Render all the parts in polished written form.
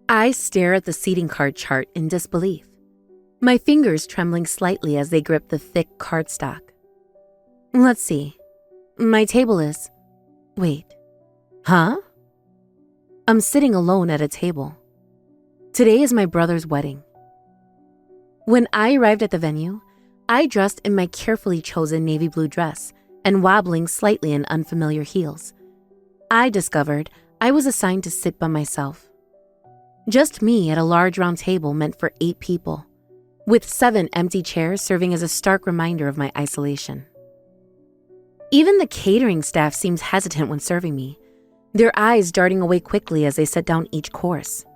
I stare at the seating card chart in disbelief, my fingers trembling slightly as they grip the thick cardstock. Let's see. My table is... Wait. Huh? I'm sitting alone at a table. Today is my brother's wedding. When I arrived at the venue, I dressed in my carefully chosen navy blue dress and wobbling slightly in unfamiliar heels. I discovered I was assigned to sit by myself. Just me at a large round table meant for 8 people, with 7 empty chairs serving as a stark reminder of my isolation. Even the catering staff seemed hesitant when serving me, their eyes darting away quickly as they set down each course.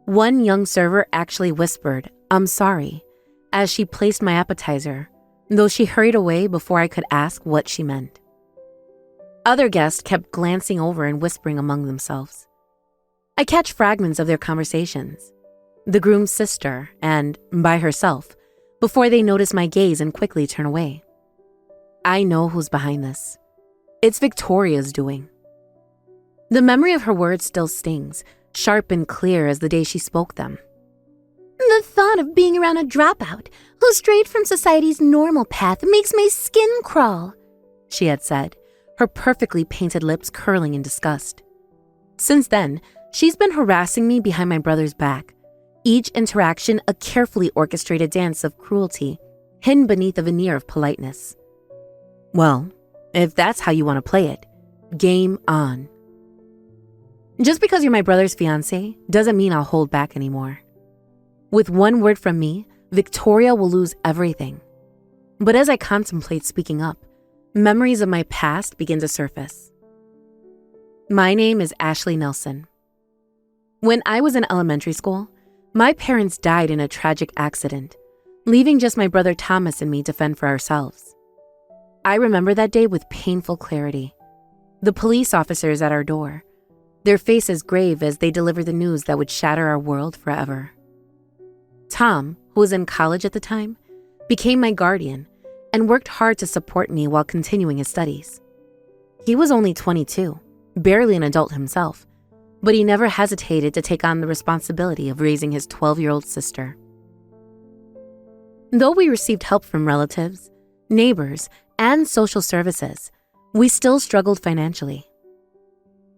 One young server actually whispered, "I'm sorry," as she placed my appetizer, though she hurried away before I could ask what she meant. Other guests kept glancing over and whispering among themselves. I catch fragments of their conversations, the groom's sister and by herself, before they notice my gaze and quickly turn away. I know who's behind this. It's Victoria's doing. The memory of her words still stings, sharp and clear as the day she spoke them. The thought of being around a dropout who strayed from society's normal path makes my skin crawl, she had said, her perfectly painted lips curling in disgust. Since then, she's been harassing me behind my brother's back, each interaction a carefully orchestrated dance of cruelty, hidden beneath a veneer of politeness. Well, if that's how you want to play it, game on. Just because you're my brother's fiance doesn't mean I'll hold back anymore. With one word from me, Victoria will lose everything. But as I contemplate speaking up, memories of my past begin to surface. My name is Ashley Nelson. When I was in elementary school, my parents died in a tragic accident, leaving just my brother Thomas and me to fend for ourselves. I remember that day with painful clarity. The police officers at our door, their faces grave as they delivered the news that would shatter our world forever. Tom, who was in college at the time, became my guardian and worked hard to support me while continuing his studies. He was only 22, barely an adult himself, but he never hesitated to take on the responsibility of raising his 12-year-old sister. Though we received help from relatives, neighbors, and social services, we still struggled financially.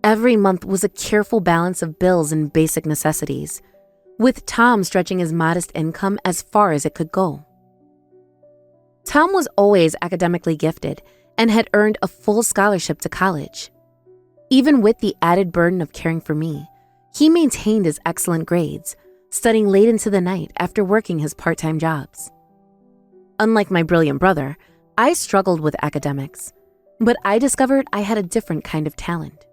Every month was a careful balance of bills and basic necessities, with Tom stretching his modest income as far as it could go. Tom was always academically gifted and had earned a full scholarship to college. Even with the added burden of caring for me, he maintained his excellent grades, studying late into the night after working his part-time jobs. Unlike my brilliant brother, I struggled with academics, but I discovered I had a different kind of talent.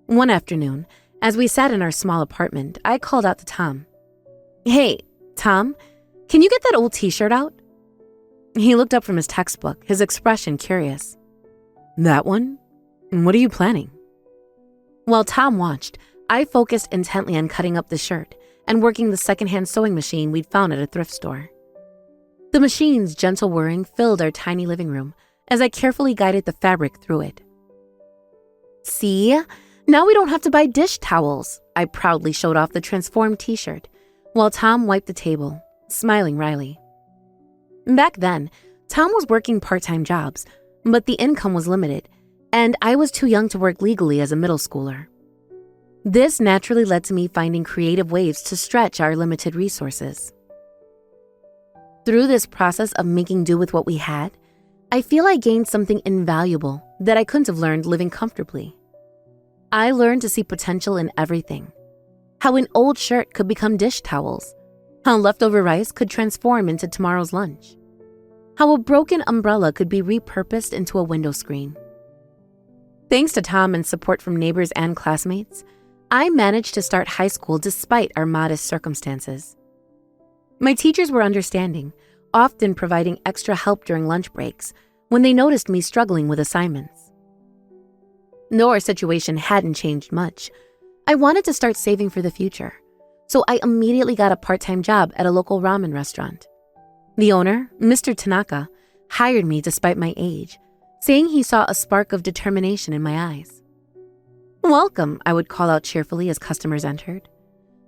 One afternoon, as we sat in our small apartment, I called out to Tom. "Hey, Tom, can you get that old t-shirt out?" He looked up from his textbook, his expression curious. "That one? What are you planning?" While Tom watched, I focused intently on cutting up the shirt and working the secondhand sewing machine we'd found at a thrift store. The machine's gentle whirring filled our tiny living room as I carefully guided the fabric through it. "See? Now we don't have to buy dish towels," I proudly showed off the transformed t-shirt, while Tom wiped the table, smiling wryly. Back then, Tom was working part-time jobs, but the income was limited, and I was too young to work legally as a middle schooler. This naturally led to me finding creative ways to stretch our limited resources. Through this process of making do with what we had, I feel I gained something invaluable that I couldn't have learned living comfortably. I learned to see potential in everything. How an old shirt could become dish towels. How leftover rice could transform into tomorrow's lunch. How a broken umbrella could be repurposed into a window screen. Thanks to Tom and support from neighbors and classmates, I managed to start high school despite our modest circumstances. My teachers were understanding, often providing extra help during lunch breaks when they noticed me struggling with assignments. Though our situation hadn't changed much, I wanted to start saving for the future, so I immediately got a part-time job at a local ramen restaurant. The owner, Mr. Tanaka, hired me despite my age, saying he saw a spark of determination in my eyes. "Welcome," I would call out cheerfully as customers entered.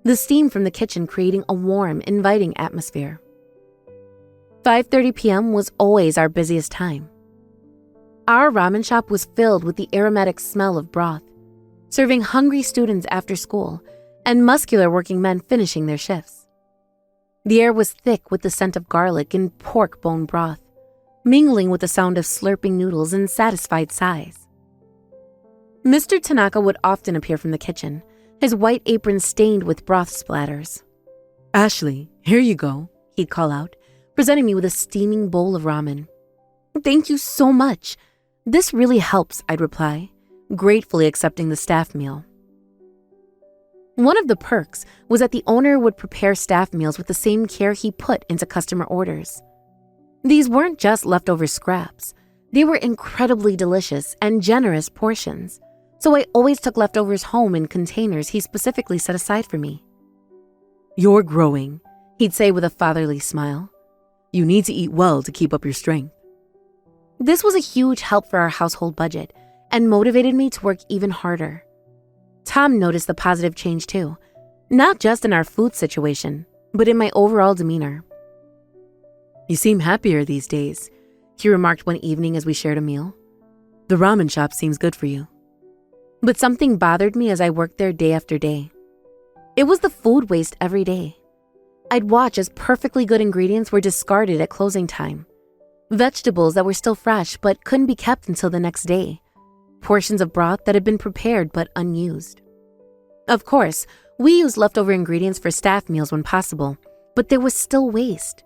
the steam from the kitchen creating a warm, inviting atmosphere. 5:30 p.m. was always our busiest time. Our ramen shop was filled with the aromatic smell of broth, serving hungry students after school and muscular working men finishing their shifts. The air was thick with the scent of garlic and pork bone broth, mingling with the sound of slurping noodles and satisfied sighs. Mr. Tanaka would often appear from the kitchen, his white apron stained with broth splatters. "Ashley, here you go," he'd call out, presenting me with a steaming bowl of ramen. "Thank you so much. This really helps," I'd reply, gratefully accepting the staff meal. One of the perks was that the owner would prepare staff meals with the same care he put into customer orders. These weren't just leftover scraps. They were incredibly delicious and generous portions, so I always took leftovers home in containers he specifically set aside for me. "You're growing," he'd say with a fatherly smile. "You need to eat well to keep up your strength." This was a huge help for our household budget and motivated me to work even harder. Tom noticed the positive change too, not just in our food situation, but in my overall demeanor. "You seem happier these days," he remarked one evening as we shared a meal. "The ramen shop seems good for you." But something bothered me as I worked there day after day. It was the food waste every day. I'd watch as perfectly good ingredients were discarded at closing time. Vegetables that were still fresh but couldn't be kept until the next day. Portions of broth that had been prepared but unused. Of course, we used leftover ingredients for staff meals when possible, but there was still waste.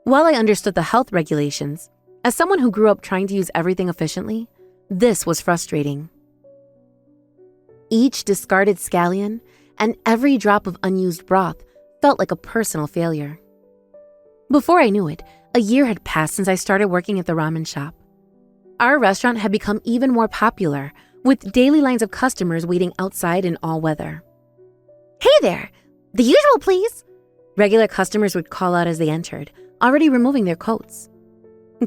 While I understood the health regulations, as someone who grew up trying to use everything efficiently, this was frustrating. Each discarded scallion and every drop of unused broth felt like a personal failure. Before I knew it, a year had passed since I started working at the ramen shop. Our restaurant had become even more popular, with daily lines of customers waiting outside in all weather. "Hey there! The usual, please!" Regular customers would call out as they entered, already removing their coats.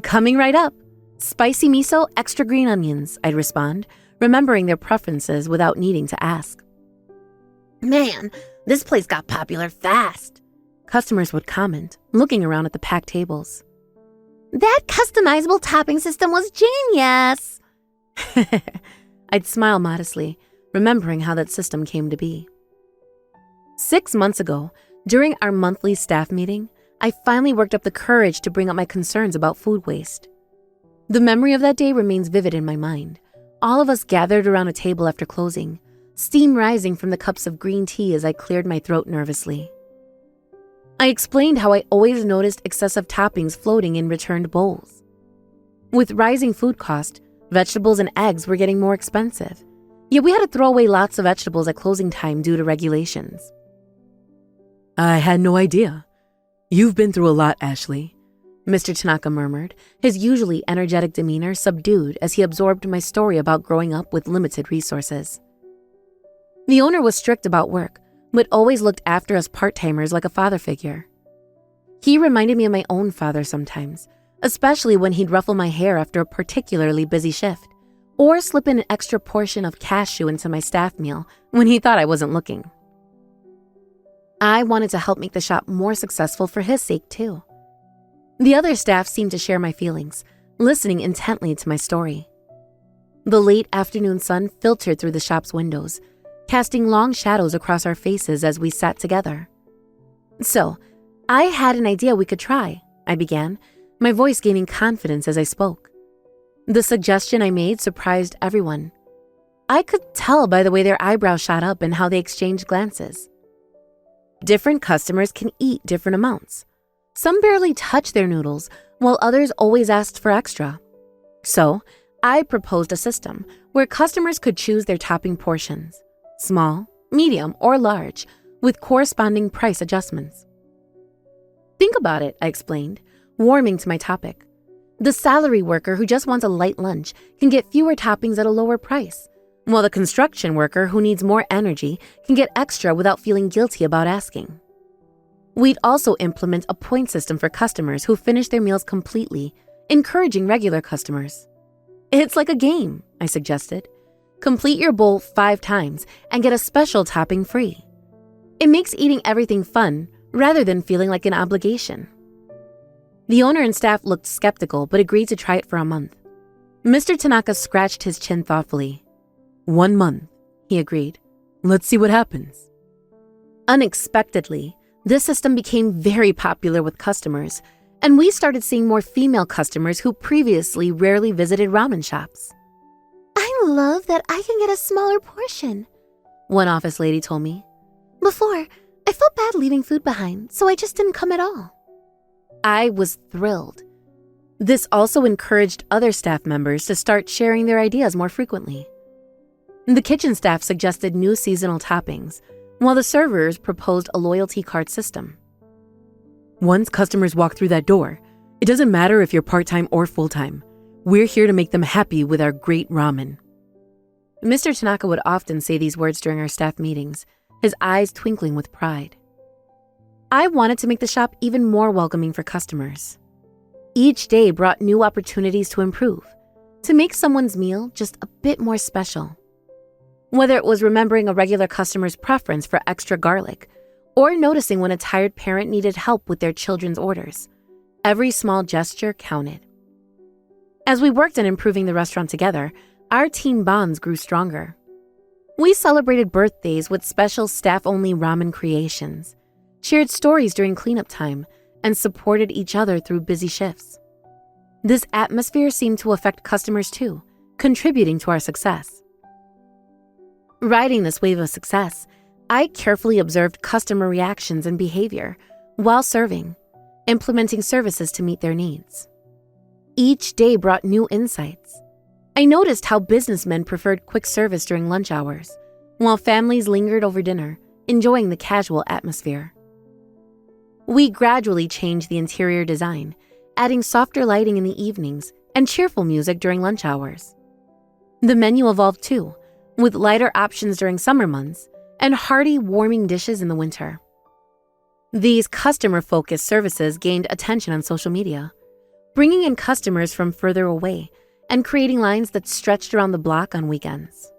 "Coming right up. Spicy miso, extra green onions," I'd respond, remembering their preferences without needing to ask. "Man, this place got popular fast," customers would comment, looking around at the packed tables. "That customizable topping system was genius." I'd smile modestly, remembering how that system came to be. 6 months ago, during our monthly staff meeting, I finally worked up the courage to bring up my concerns about food waste. The memory of that day remains vivid in my mind. All of us gathered around a table after closing, steam rising from the cups of green tea as I cleared my throat nervously. I explained how I always noticed excessive toppings floating in returned bowls. With rising food cost, vegetables and eggs were getting more expensive, yet we had to throw away lots of vegetables at closing time due to regulations. "I had no idea. You've been through a lot, Ashley," Mr. Tanaka murmured, his usually energetic demeanor subdued as he absorbed my story about growing up with limited resources. The owner was strict about work, but always looked after us part-timers like a father figure. He reminded me of my own father sometimes, especially when he'd ruffle my hair after a particularly busy shift, or slip in an extra portion of cashew into my staff meal when he thought I wasn't looking. I wanted to help make the shop more successful for his sake too. The other staff seemed to share my feelings, listening intently to my story. The late afternoon sun filtered through the shop's windows, casting long shadows across our faces as we sat together. "So, I had an idea we could try," I began, my voice gaining confidence as I spoke. The suggestion I made surprised everyone. I could tell by the way their eyebrows shot up and how they exchanged glances. Different customers can eat different amounts. Some barely touch their noodles, while others always asked for extra. So, I proposed a system where customers could choose their topping portions, small, medium, or large, with corresponding price adjustments. "Think about it," I explained, warming to my topic. "The salary worker who just wants a light lunch can get fewer toppings at a lower price, while the construction worker who needs more energy can get extra without feeling guilty about asking." We'd also implement a point system for customers who finish their meals completely, encouraging regular customers. "It's like a game," I suggested. "Complete your bowl 5 times and get a special topping free." It makes eating everything fun rather than feeling like an obligation. The owner and staff looked skeptical but agreed to try it for a month. Mr. Tanaka scratched his chin thoughtfully. 1 month, he agreed. Let's see what happens. Unexpectedly, this system became very popular with customers, and we started seeing more female customers who previously rarely visited ramen shops. I love that I can get a smaller portion, One office lady told me. Before, I felt bad leaving food behind, so I just didn't come at all. I was thrilled. This also encouraged other staff members to start sharing their ideas more frequently. The kitchen staff suggested new seasonal toppings, while the servers proposed a loyalty card system. Once customers walk through that door, it doesn't matter if you're part-time or full-time. We're here to make them happy with our great ramen. Mr. Tanaka would often say these words during our staff meetings, his eyes twinkling with pride. I wanted to make the shop even more welcoming for customers. Each day brought new opportunities to improve, to make someone's meal just a bit more special. Whether it was remembering a regular customer's preference for extra garlic, or noticing when a tired parent needed help with their children's orders, every small gesture counted. As we worked on improving the restaurant together, our team bonds grew stronger. We celebrated birthdays with special staff-only ramen creations, shared stories during cleanup time, and supported each other through busy shifts. This atmosphere seemed to affect customers too, contributing to our success. Riding this wave of success, I carefully observed customer reactions and behavior while serving, implementing services to meet their needs. Each day brought new insights. I noticed how businessmen preferred quick service during lunch hours, while families lingered over dinner, enjoying the casual atmosphere. We gradually changed the interior design, adding softer lighting in the evenings and cheerful music during lunch hours. The menu evolved too, with lighter options during summer months and hearty, warming dishes in the winter. These customer-focused services gained attention on social media, bringing in customers from further away and creating lines that stretched around the block on weekends.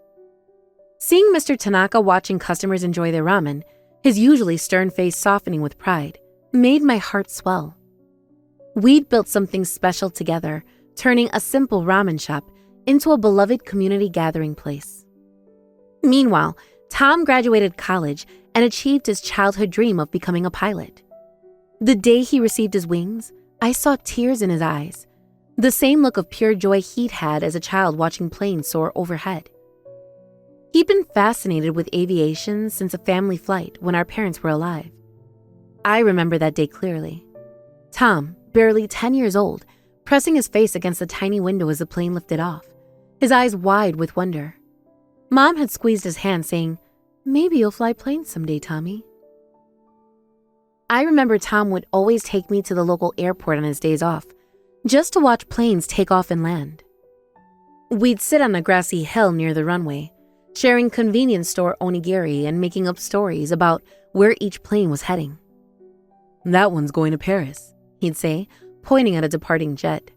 Seeing Mr. Tanaka watching customers enjoy their ramen, his usually stern face softening with pride, made my heart swell. We'd built something special together, turning a simple ramen shop into a beloved community gathering place. Meanwhile, Tom graduated college and achieved his childhood dream of becoming a pilot. The day he received his wings, I saw tears in his eyes, the same look of pure joy he'd had as a child watching planes soar overhead. He'd been fascinated with aviation since a family flight when our parents were alive. I remember that day clearly. Tom, barely 10 years old, pressing his face against the tiny window as the plane lifted off, his eyes wide with wonder. Mom had squeezed his hand, saying, "Maybe you'll fly planes someday, Tommy." I remember Tom would always take me to the local airport on his days off, just to watch planes take off and land. We'd sit on a grassy hill near the runway, sharing convenience store onigiri and making up stories about where each plane was heading. "That one's going to Paris," he'd say, pointing at a departing jet.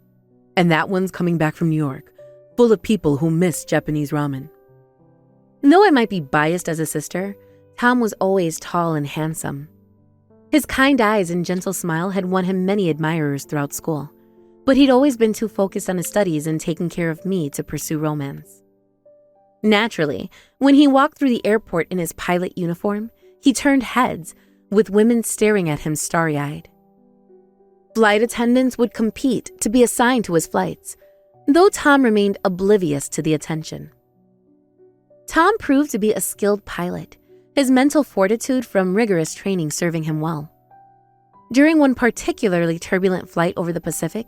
"And that one's coming back from New York, full of people who miss Japanese ramen." Though I might be biased as a sister, Tom was always tall and handsome. His kind eyes and gentle smile had won him many admirers throughout school, but he'd always been too focused on his studies and taking care of me to pursue romance. Naturally, when he walked through the airport in his pilot uniform, he turned heads, with women staring at him starry-eyed. Flight attendants would compete to be assigned to his flights, though Tom remained oblivious to the attention. Tom proved to be a skilled pilot, his mental fortitude from rigorous training serving him well. During one particularly turbulent flight over the Pacific,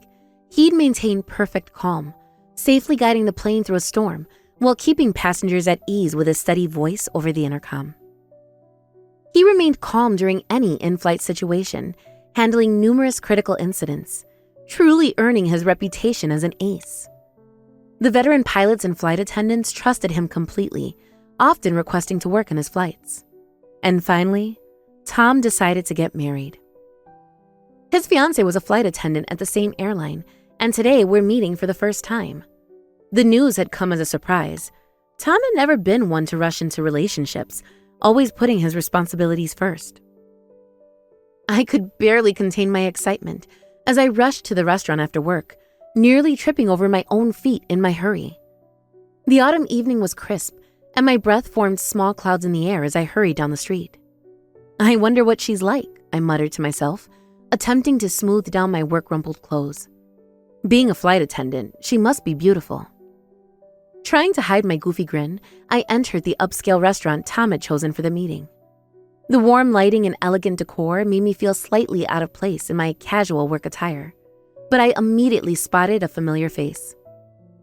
he'd maintain perfect calm, safely guiding the plane through a storm while keeping passengers at ease with his steady voice over the intercom. He remained calm during any in-flight situation, handling numerous critical incidents, truly earning his reputation as an ace. The veteran pilots and flight attendants trusted him completely, often requesting to work on his flights. And finally, Tom decided to get married. His fiance was a flight attendant at the same airline, and today we're meeting for the first time. The news had come as a surprise. Tom had never been one to rush into relationships, always putting his responsibilities first. I could barely contain my excitement as I rushed to the restaurant after work, nearly tripping over my own feet in my hurry. The autumn evening was crisp, and my breath formed small clouds in the air as I hurried down the street. I wonder what she's like, I muttered to myself, attempting to smooth down my work-rumpled clothes. Being a flight attendant, she must be beautiful. Trying to hide my goofy grin, I entered the upscale restaurant Tom had chosen for the meeting. The warm lighting and elegant decor made me feel slightly out of place in my casual work attire, but I immediately spotted a familiar face.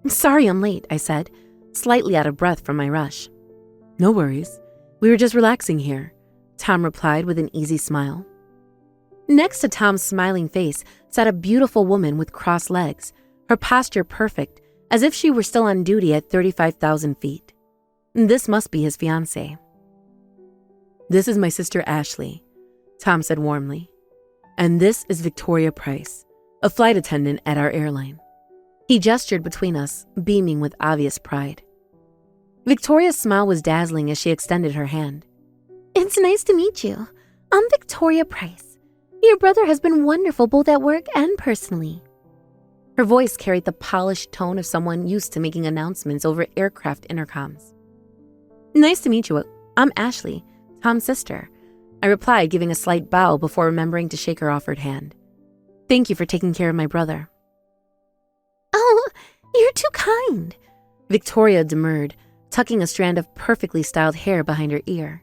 "Sorry I'm late," I said, slightly out of breath from my rush. "No worries. We were just relaxing here," Tom replied with an easy smile. Next to Tom's smiling face sat a beautiful woman with crossed legs, her posture perfect, as if she were still on duty at 35,000 feet. This must be his fiance. "This is my sister Ashley," Tom said warmly. "And this is Victoria Price, a flight attendant at our airline." He gestured between us, beaming with obvious pride. Victoria's smile was dazzling as she extended her hand. It's nice to meet you. I'm Victoria Price. Your brother has been wonderful both at work and personally. Her voice carried the polished tone of someone used to making announcements over aircraft intercoms. "Nice to meet you. I'm Ashley, Tom's sister," I replied, giving a slight bow before remembering to shake her offered hand. "Thank you for taking care of my brother." Oh, you're too kind, Victoria demurred, tucking a strand of perfectly styled hair behind her ear.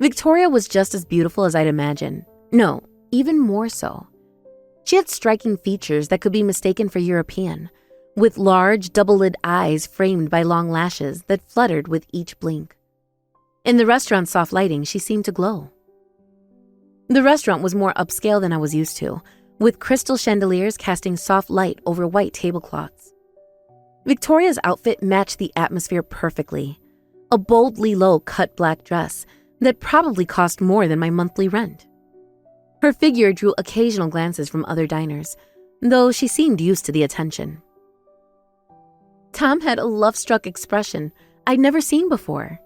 Victoria was just as beautiful as I'd imagined. No, even more so. She had striking features that could be mistaken for European, with large, double-lid eyes framed by long lashes that fluttered with each blink. In the restaurant's soft lighting, she seemed to glow. The restaurant was more upscale than I was used to, with crystal chandeliers casting soft light over white tablecloths. Victoria's outfit matched the atmosphere perfectly, a boldly low-cut black dress that probably cost more than my monthly rent. Her figure drew occasional glances from other diners, though she seemed used to the attention. Tom had a love-struck expression I'd never seen before.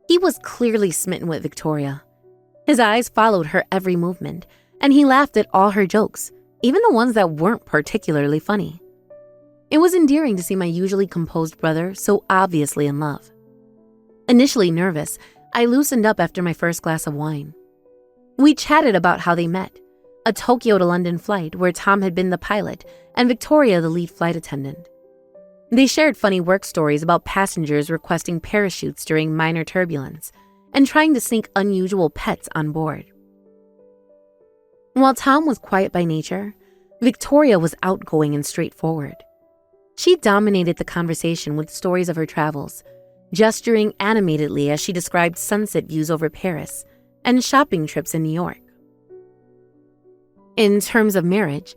He was clearly smitten with Victoria. His eyes followed her every movement, and he laughed at all her jokes, even the ones that weren't particularly funny. It was endearing to see my usually composed brother so obviously in love. Initially nervous, I loosened up after my first glass of wine. We chatted about how they met, a Tokyo to London flight where Tom had been the pilot and Victoria the lead flight attendant. They shared funny work stories about passengers requesting parachutes during minor turbulence and trying to sneak unusual pets on board. While Tom was quiet by nature, Victoria was outgoing and straightforward. She dominated the conversation with stories of her travels, gesturing animatedly as she described sunset views over Paris and shopping trips in New York. In terms of marriage,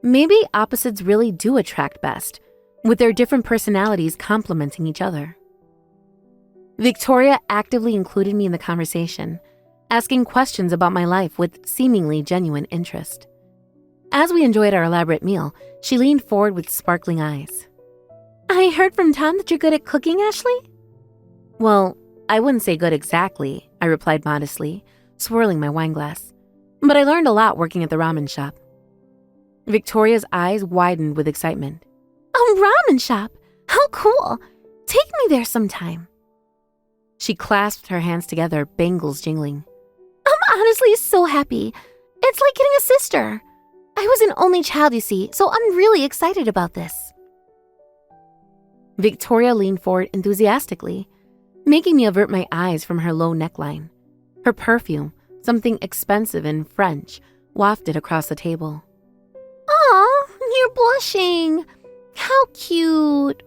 maybe opposites really do attract best, with their different personalities complementing each other. Victoria actively included me in the conversation, asking questions about my life with seemingly genuine interest. As we enjoyed our elaborate meal, she leaned forward with sparkling eyes. I heard from Tom that you're good at cooking, Ashley? Well, I wouldn't say good exactly, I replied modestly, swirling my wine glass. But I learned a lot working at the ramen shop. Victoria's eyes widened with excitement. A ramen shop? How cool! Take me there sometime. She clasped her hands together, bangles jingling. I'm honestly so happy. It's like getting a sister. I was an only child, you see, so I'm really excited about this. Victoria leaned forward enthusiastically, making me avert my eyes from her low neckline. Her perfume, something expensive and French, wafted across the table. Aw, you're blushing. How cute,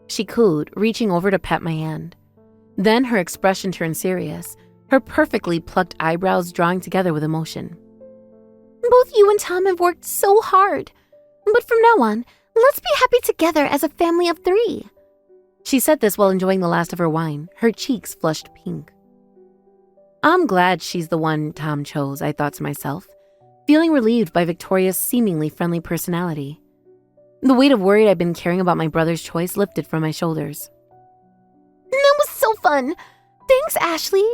she cooed, reaching over to pet my hand. Then her expression turned serious, her perfectly plucked eyebrows drawing together with emotion. Both you and Tom have worked so hard, but from now on, let's be happy together as a family of 3. She said this while enjoying the last of her wine, her cheeks flushed pink. I'm glad she's the one Tom chose, I thought to myself, feeling relieved by Victoria's seemingly friendly personality. The weight of worry I'd been carrying about my brother's choice lifted from my shoulders. That was so fun. Thanks, Ashley.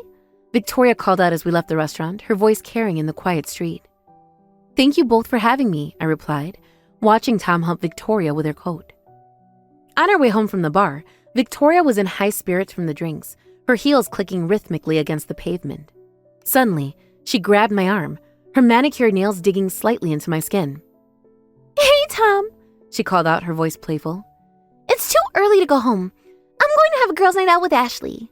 Victoria called out as we left the restaurant, her voice carrying in the quiet street. "Thank you both for having me," I replied, watching Tom help Victoria with her coat. On our way home from the bar, Victoria was in high spirits from the drinks, her heels clicking rhythmically against the pavement. Suddenly, she grabbed my arm, her manicured nails digging slightly into my skin. "Hey, Tom," she called out, her voice playful. "It's too early to go home. I'm going to have a girls' night out with Ashley."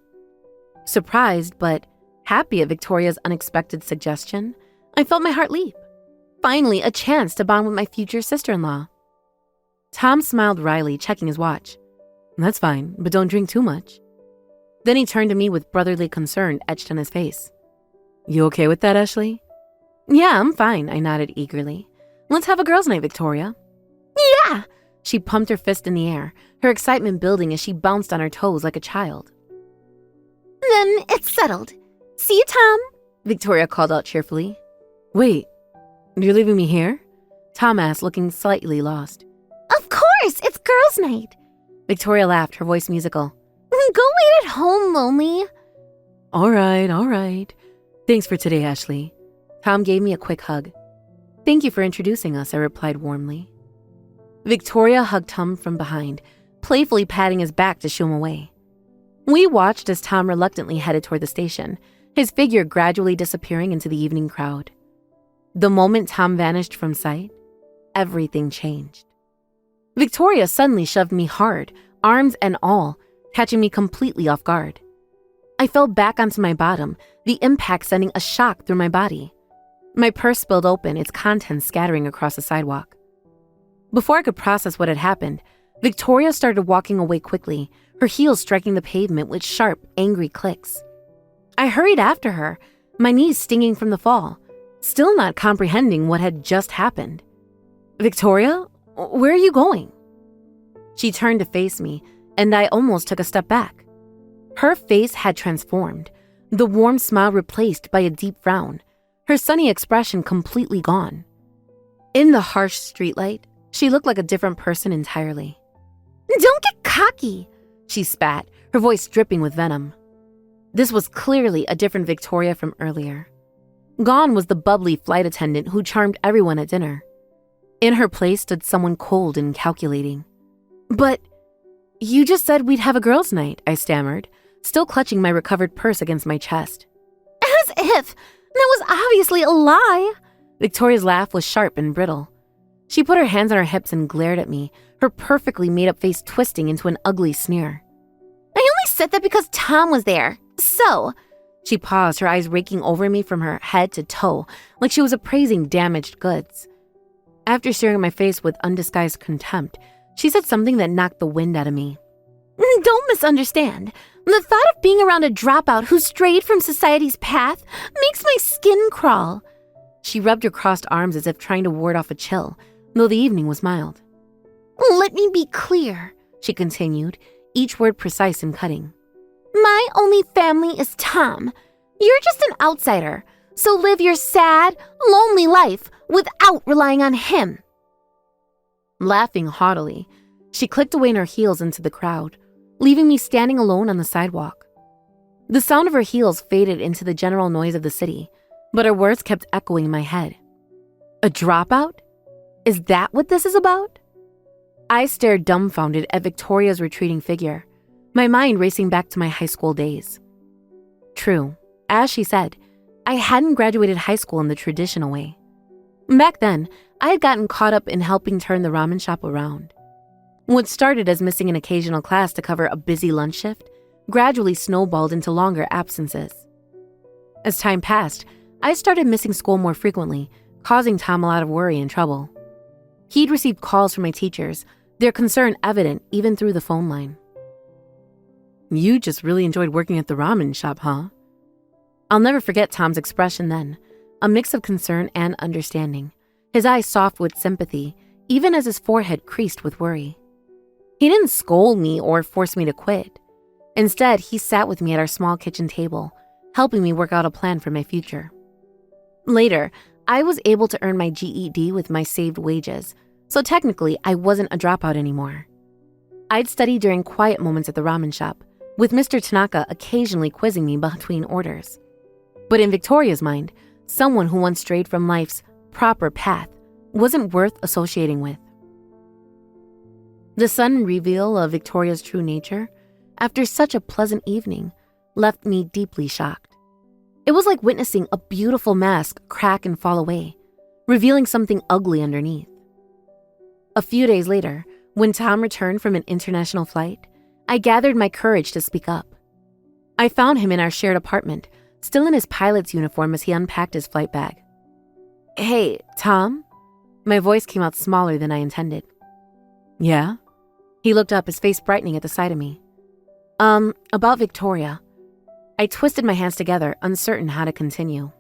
Surprised, but happy at Victoria's unexpected suggestion, I felt my heart leap. Finally, a chance to bond with my future sister-in-law. Tom smiled wryly, checking his watch. "That's fine, but don't drink too much." Then he turned to me with brotherly concern etched on his face. "You okay with that, Ashley?" "Yeah, I'm fine," I nodded eagerly. "Let's have a girls' night, Victoria." "Yeah!" She pumped her fist in the air, her excitement building as she bounced on her toes like a child. "Then it's settled. See you, Tom," Victoria called out cheerfully. "Wait, you're leaving me here?" Tom asked, looking slightly lost. "Of course, it's girls' night." Victoria laughed, her voice musical. "Go wait at home, lonely." All right. Thanks for today, Ashley." Tom gave me a quick hug. "Thank you for introducing us," I replied warmly. Victoria hugged Tom from behind, playfully patting his back to shoo him away. We watched as Tom reluctantly headed toward the station, his figure gradually disappearing into the evening crowd. The moment Tom vanished from sight, everything changed. Victoria suddenly shoved me hard, arms and all, catching me completely off guard. I fell back onto my bottom, the impact sending a shock through my body. My purse spilled open, its contents scattering across the sidewalk. Before I could process what had happened, Victoria started walking away quickly, her heels striking the pavement with sharp, angry clicks. I hurried after her, my knees stinging from the fall, still not comprehending what had just happened. "Victoria, where are you going?" She turned to face me, and I almost took a step back. Her face had transformed, the warm smile replaced by a deep frown, her sunny expression completely gone. In the harsh streetlight, she looked like a different person entirely. "Don't get cocky," she spat, her voice dripping with venom. This was clearly a different Victoria from earlier. Gone was the bubbly flight attendant who charmed everyone at dinner. In her place stood someone cold and calculating. "But you just said we'd have a girls' night," I stammered, still clutching my recovered purse against my chest. "As if! That was obviously a lie." Victoria's laugh was sharp and brittle. She put her hands on her hips and glared at me, her perfectly made-up face twisting into an ugly sneer. "I only said that because Tom was there. So..." She paused, her eyes raking over me from her head to toe, like she was appraising damaged goods. After staring at my face with undisguised contempt, she said something that knocked the wind out of me. "Don't misunderstand. The thought of being around a dropout who strayed from society's path makes my skin crawl." She rubbed her crossed arms as if trying to ward off a chill, though the evening was mild. "Let me be clear," she continued, each word precise and cutting. "My only family is Tom. You're just an outsider, so live your sad, lonely life without relying on him." Laughing haughtily, she clicked away in her heels into the crowd, leaving me standing alone on the sidewalk. The sound of her heels faded into the general noise of the city, but her words kept echoing in my head. A dropout? Is that what this is about? I stared dumbfounded at Victoria's retreating figure, my mind racing back to my high school days. True, as she said, I hadn't graduated high school in the traditional way. Back then, I had gotten caught up in helping turn the ramen shop around. What started as missing an occasional class to cover a busy lunch shift gradually snowballed into longer absences. As time passed, I started missing school more frequently, causing Tom a lot of worry and trouble. He'd received calls from my teachers, their concern evident even through the phone line. "You just really enjoyed working at the ramen shop, huh?" I'll never forget Tom's expression then, a mix of concern and understanding, his eyes soft with sympathy, even as his forehead creased with worry. He didn't scold me or force me to quit. Instead, he sat with me at our small kitchen table, helping me work out a plan for my future. Later, I was able to earn my GED with my saved wages, so technically I wasn't a dropout anymore. I'd study during quiet moments at the ramen shop, with Mr. Tanaka occasionally quizzing me between orders. But in Victoria's mind, someone who once strayed from life's proper path wasn't worth associating with. The sudden reveal of Victoria's true nature, after such a pleasant evening, left me deeply shocked. It was like witnessing a beautiful mask crack and fall away, revealing something ugly underneath. A few days later, when Tom returned from an international flight, I gathered my courage to speak up. I found him in our shared apartment, still in his pilot's uniform as he unpacked his flight bag. "Hey, Tom?" My voice came out smaller than I intended. "Yeah?" He looked up, his face brightening at the sight of me. About Victoria." I twisted my hands together, uncertain how to continue.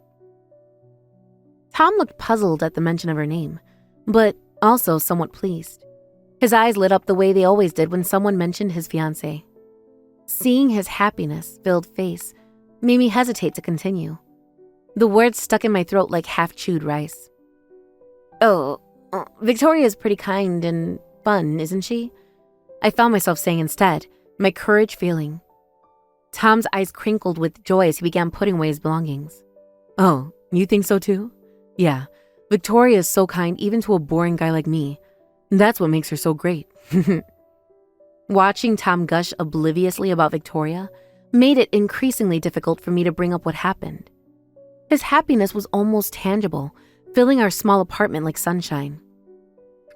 Tom looked puzzled at the mention of her name, but also somewhat pleased. His eyes lit up the way they always did when someone mentioned his fiance. Seeing his happiness-filled face made me hesitate to continue. The words stuck in my throat like half-chewed rice. "Oh, Victoria's pretty kind and fun, isn't she?" I found myself saying instead, my courage failing. Tom's eyes crinkled with joy as he began putting away his belongings. "Oh, you think so too? Yeah, Victoria is so kind even to a boring guy like me. That's what makes her so great." Watching Tom gush obliviously about Victoria made it increasingly difficult for me to bring up what happened. His happiness was almost tangible, filling our small apartment like sunshine.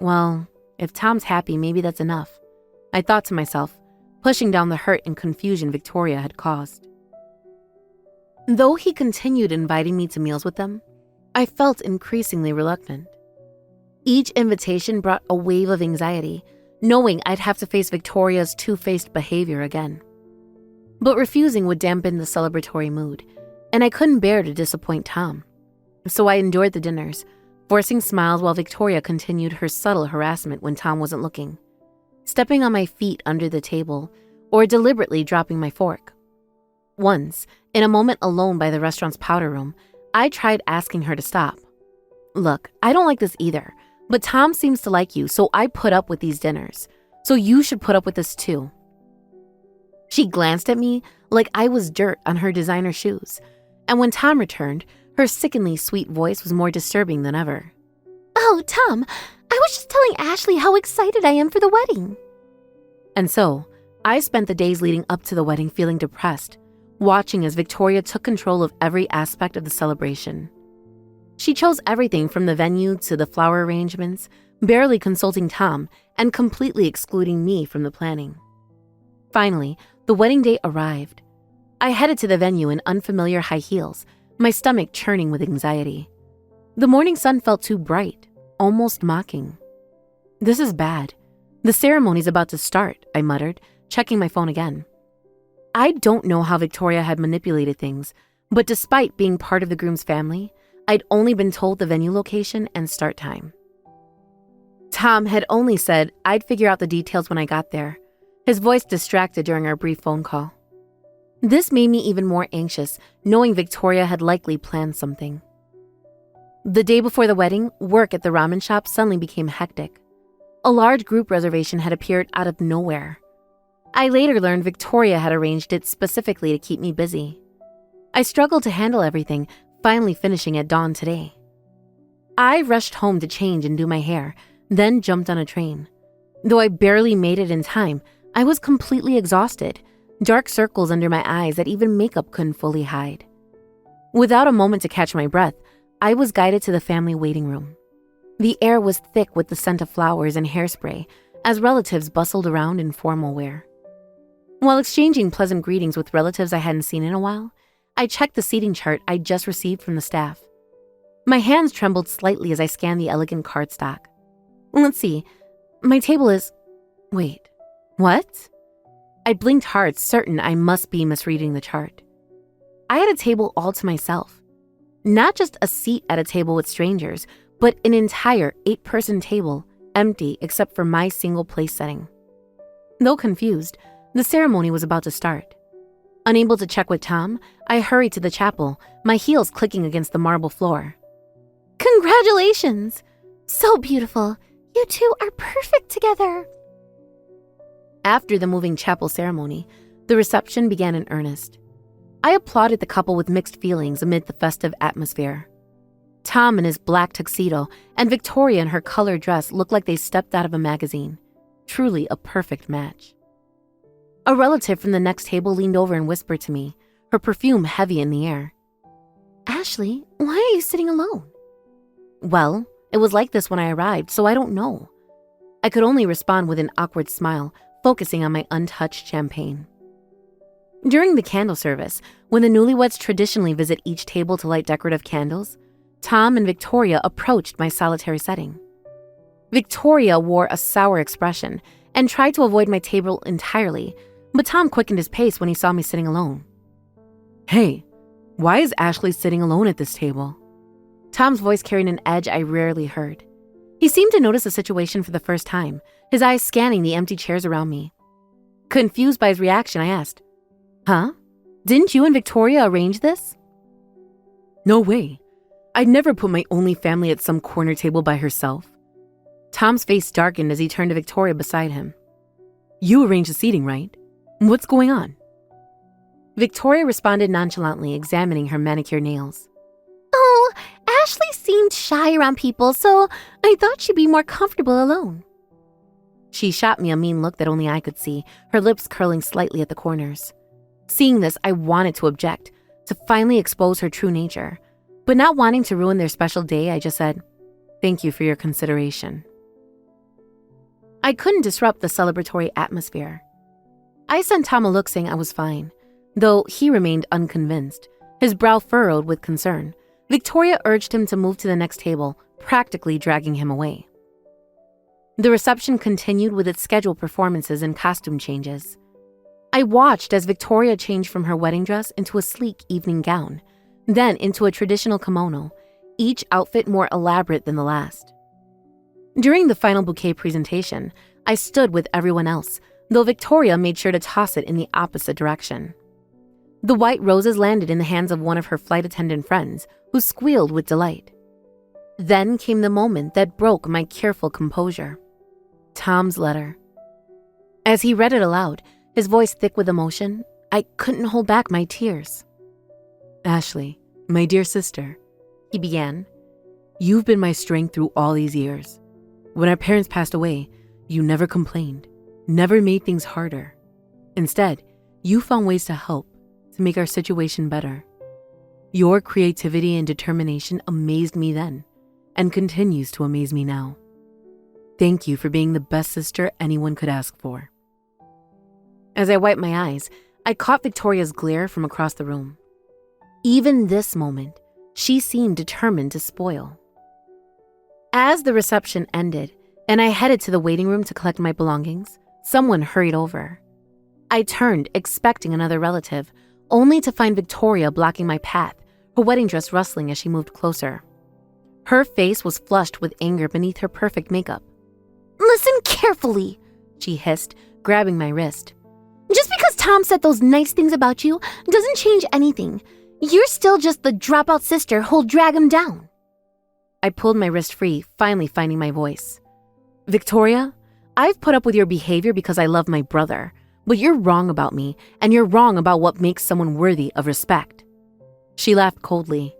Well, if Tom's happy, maybe that's enough, I thought to myself, pushing down the hurt and confusion Victoria had caused. Though he continued inviting me to meals with them, I felt increasingly reluctant. Each invitation brought a wave of anxiety, knowing I'd have to face Victoria's two-faced behavior again. But refusing would dampen the celebratory mood, and I couldn't bear to disappoint Tom. So I endured the dinners, forcing smiles while Victoria continued her subtle harassment when Tom wasn't looking, stepping on my feet under the table, or deliberately dropping my fork. Once, in a moment alone by the restaurant's powder room, I tried asking her to stop. "Look, I don't like this either, but Tom seems to like you, so I put up with these dinners. So you should put up with this too." She glanced at me like I was dirt on her designer shoes, and when Tom returned, her sickeningly sweet voice was more disturbing than ever. "Oh, Tom, I was just telling Ashley how excited I am for the wedding." And so, I spent the days leading up to the wedding feeling depressed, watching as Victoria took control of every aspect of the celebration. She chose everything from the venue to the flower arrangements, barely consulting Tom and completely excluding me from the planning. Finally, the wedding day arrived. I headed to the venue in unfamiliar high heels, my stomach churning with anxiety. The morning sun felt too bright, almost mocking. "This is bad. The ceremony's about to start," I muttered, checking my phone again. I don't know how Victoria had manipulated things, but despite being part of the groom's family, I'd only been told the venue location and start time. Tom had only said I'd figure out the details when I got there, his voice distracted during our brief phone call. This made me even more anxious, knowing Victoria had likely planned something. The day before the wedding, work at the ramen shop suddenly became hectic. A large group reservation had appeared out of nowhere. I later learned Victoria had arranged it specifically to keep me busy. I struggled to handle everything, finally finishing at dawn today. I rushed home to change and do my hair, then jumped on a train. Though I barely made it in time, I was completely exhausted, dark circles under my eyes that even makeup couldn't fully hide. Without a moment to catch my breath, I was guided to the family waiting room. The air was thick with the scent of flowers and hairspray as relatives bustled around in formal wear. While exchanging pleasant greetings with relatives I hadn't seen in a while, I checked the seating chart I'd just received from the staff. My hands trembled slightly as I scanned the elegant cardstock. Let's see, my table is... Wait, what? I blinked hard, certain I must be misreading the chart. I had a table all to myself. Not just a seat at a table with strangers, but an entire 8-person table, empty except for my single place setting. Though confused, the ceremony was about to start. Unable to check with Tom, I hurried to the chapel, my heels clicking against the marble floor. "Congratulations! So beautiful. You two are perfect together." After the moving chapel ceremony, the reception began in earnest. I applauded the couple with mixed feelings amid the festive atmosphere. Tom in his black tuxedo and Victoria in her colored dress looked like they stepped out of a magazine. Truly a perfect match. A relative from the next table leaned over and whispered to me, her perfume heavy in the air. Ashley, why are you sitting alone? Well, it was like this when I arrived, so I don't know. I could only respond with an awkward smile, focusing on my untouched champagne. During the candle service, when the newlyweds traditionally visit each table to light decorative candles, Tom and Victoria approached my solitary setting. Victoria wore a sour expression and tried to avoid my table entirely, but Tom quickened his pace when he saw me sitting alone. Hey, why is Ashley sitting alone at this table? Tom's voice carried an edge I rarely heard. He seemed to notice the situation for the first time, his eyes scanning the empty chairs around me. Confused by his reaction, I asked, Huh? Didn't you and Victoria arrange this? No way. I'd never put my only family at some corner table by herself. Tom's face darkened as he turned to Victoria beside him. You arranged the seating, right? What's going on? Victoria responded nonchalantly, examining her manicured nails. Oh, Ashley seemed shy around people, so I thought she'd be more comfortable alone. She shot me a mean look that only I could see, her lips curling slightly at the corners. Seeing this, I wanted to object, to finally expose her true nature. But not wanting to ruin their special day, I just said, Thank you for your consideration. I couldn't disrupt the celebratory atmosphere. I sent Tom a look saying I was fine, though he remained unconvinced, his brow furrowed with concern. Victoria urged him to move to the next table, practically dragging him away. The reception continued with its scheduled performances and costume changes. I watched as Victoria changed from her wedding dress into a sleek evening gown, then into a traditional kimono, each outfit more elaborate than the last. During the final bouquet presentation, I stood with everyone else, though Victoria made sure to toss it in the opposite direction. The white roses landed in the hands of one of her flight attendant friends, who squealed with delight. Then came the moment that broke my careful composure. Tom's letter. As he read it aloud, his voice thick with emotion, I couldn't hold back my tears. Ashley, my dear sister, he began, you've been my strength through all these years. When our parents passed away, you never complained, never made things harder. Instead, you found ways to help, to make our situation better. Your creativity and determination amazed me then, and continues to amaze me now. Thank you for being the best sister anyone could ask for. As I wiped my eyes, I caught Victoria's glare from across the room. Even this moment, she seemed determined to spoil. As the reception ended, and I headed to the waiting room to collect my belongings, someone hurried over. I turned, expecting another relative, only to find Victoria blocking my path, her wedding dress rustling as she moved closer. Her face was flushed with anger beneath her perfect makeup. Listen carefully, she hissed, grabbing my wrist. Just because Tom said those nice things about you doesn't change anything. You're still just the dropout sister who'll drag him down. I pulled my wrist free, finally finding my voice. Victoria, I've put up with your behavior because I love my brother, but you're wrong about me, and you're wrong about what makes someone worthy of respect. She laughed coldly.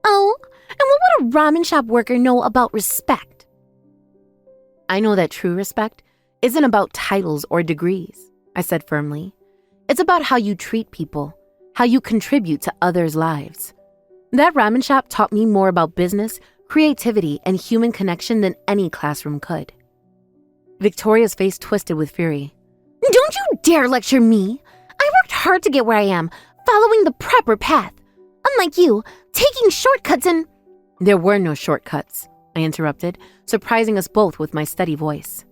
Oh, and what would a ramen shop worker know about respect? I know that true respect isn't about titles or degrees, I said firmly. It's about how you treat people, how you contribute to others' lives. That ramen shop taught me more about business, creativity, and human connection than any classroom could. Victoria's face twisted with fury. Don't you dare lecture me! I worked hard to get where I am, following the proper path. Unlike you, taking shortcuts and— There were no shortcuts, I interrupted, surprising us both with my steady voice.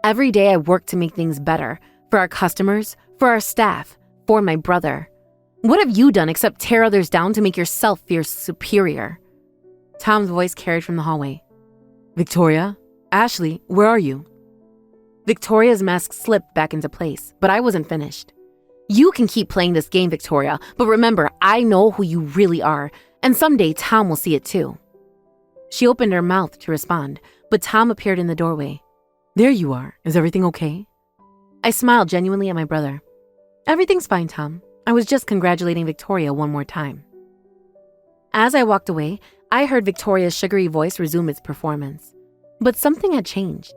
Every day I worked to make things better, for our customers, for our staff, for my brother. What have you done except tear others down to make yourself feel superior? Tom's voice carried from the hallway. Victoria? Ashley, where are you? Victoria's mask slipped back into place, but I wasn't finished. You can keep playing this game, Victoria, but remember, I know who you really are, and someday Tom will see it too. She opened her mouth to respond, but Tom appeared in the doorway. There you are. Is everything okay? I smiled genuinely at my brother. Everything's fine, Tom. I was just congratulating Victoria one more time. As I walked away, I heard Victoria's sugary voice resume its performance. But something had changed.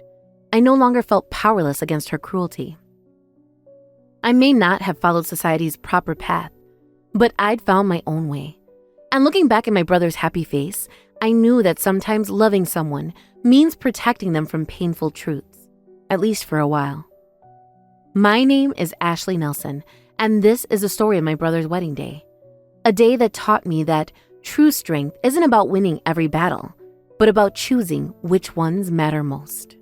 I no longer felt powerless against her cruelty. I may not have followed society's proper path, but I'd found my own way. And looking back at my brother's happy face, I knew that sometimes loving someone means protecting them from painful truths, at least for a while. My name is Ashley Nelson, and this is the story of my brother's wedding day. A day that taught me that true strength isn't about winning every battle, but about choosing which ones matter most.